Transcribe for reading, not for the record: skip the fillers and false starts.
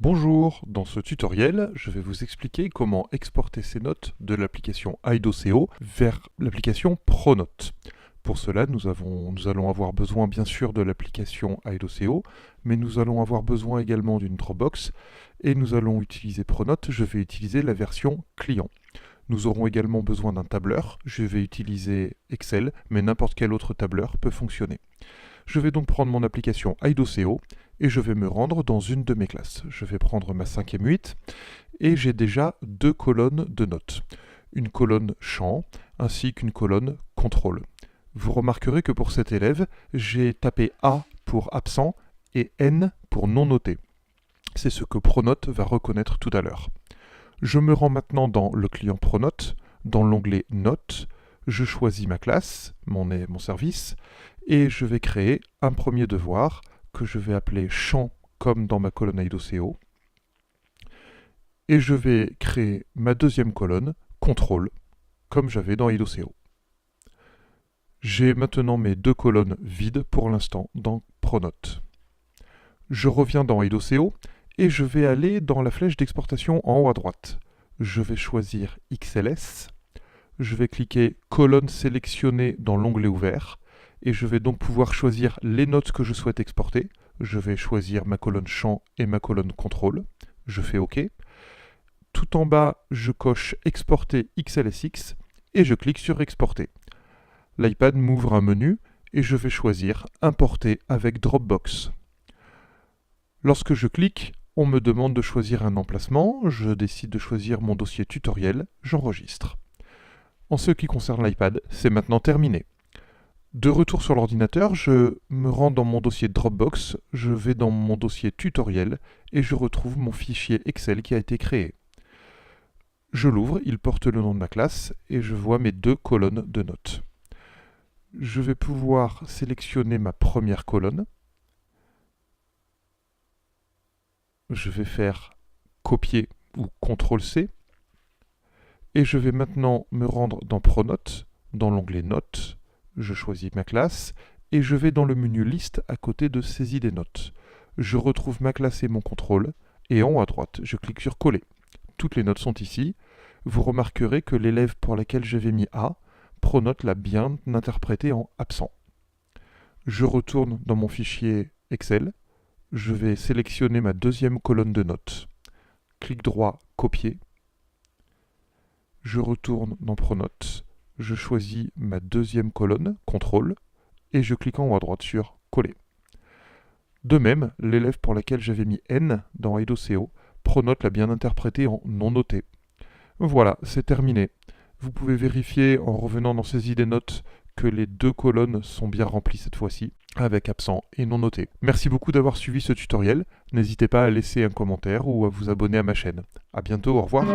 Bonjour, dans ce tutoriel, je vais vous expliquer comment exporter ces notes de l'application IDOCO vers l'application Pronote. Pour cela, nous allons avoir besoin bien sûr de l'application IDOCO, mais nous allons avoir besoin également d'une Dropbox, et nous allons utiliser Pronote, je vais utiliser la version client. Nous aurons également besoin d'un tableur, je vais utiliser Excel, mais n'importe quel autre tableur peut fonctionner. Je vais donc prendre mon application IDOCO et je vais me rendre dans une de mes classes. Je vais prendre ma 5e 8 et j'ai déjà deux colonnes de notes. Une colonne champ ainsi qu'une colonne contrôle. Vous remarquerez que pour cet élève, j'ai tapé A pour absent et N pour non noté. C'est ce que Pronote va reconnaître tout à l'heure. Je me rends maintenant dans le client Pronote, dans l'onglet Notes, je choisis ma classe, mon service, et je vais créer un premier devoir que je vais appeler champ comme dans ma colonne IDOCO. Et je vais créer ma deuxième colonne, contrôle, comme j'avais dans IDOCO. J'ai maintenant mes deux colonnes vides pour l'instant dans Pronote. Je reviens dans IDOCO et je vais aller dans la flèche d'exportation en haut à droite. Je vais choisir XLS. Je vais cliquer colonne sélectionnée dans l'onglet ouvert et je vais donc pouvoir choisir les notes que je souhaite exporter. Je vais choisir ma colonne champ et ma colonne contrôle. Je fais OK. Tout en bas, je coche exporter XLSX et je clique sur exporter. L'iPad m'ouvre un menu et je vais choisir importer avec Dropbox. Lorsque je clique, on me demande de choisir un emplacement. Je décide de choisir mon dossier tutoriel. J'enregistre. En ce qui concerne l'iPad, c'est maintenant terminé. De retour sur l'ordinateur, je me rends dans mon dossier Dropbox, je vais dans mon dossier tutoriel et je retrouve mon fichier Excel qui a été créé. Je l'ouvre, il porte le nom de ma classe et je vois mes deux colonnes de notes. Je vais pouvoir sélectionner ma première colonne. Je vais faire copier ou CTRL-C. Et je vais maintenant me rendre dans Pronote, dans l'onglet Notes. Je choisis ma classe et je vais dans le menu Liste à côté de Saisie des notes. Je retrouve ma classe et mon contrôle et en haut à droite, je clique sur Coller. Toutes les notes sont ici. Vous remarquerez que l'élève pour laquelle j'avais mis A, Pronote l'a bien interprété en absent. Je retourne dans mon fichier Excel. Je vais sélectionner ma deuxième colonne de notes. Clic droit, Copier. Je retourne dans Pronote, je choisis ma deuxième colonne, contrôle, et je clique en haut à droite sur coller. De même, l'élève pour laquelle j'avais mis N dans IDOCO, Pronote l'a bien interprété en non noté. Voilà, c'est terminé. Vous pouvez vérifier en revenant dans Saisie des notes que les deux colonnes sont bien remplies cette fois-ci, avec absent et non noté. Merci beaucoup d'avoir suivi ce tutoriel. N'hésitez pas à laisser un commentaire ou à vous abonner à ma chaîne. A bientôt, au revoir.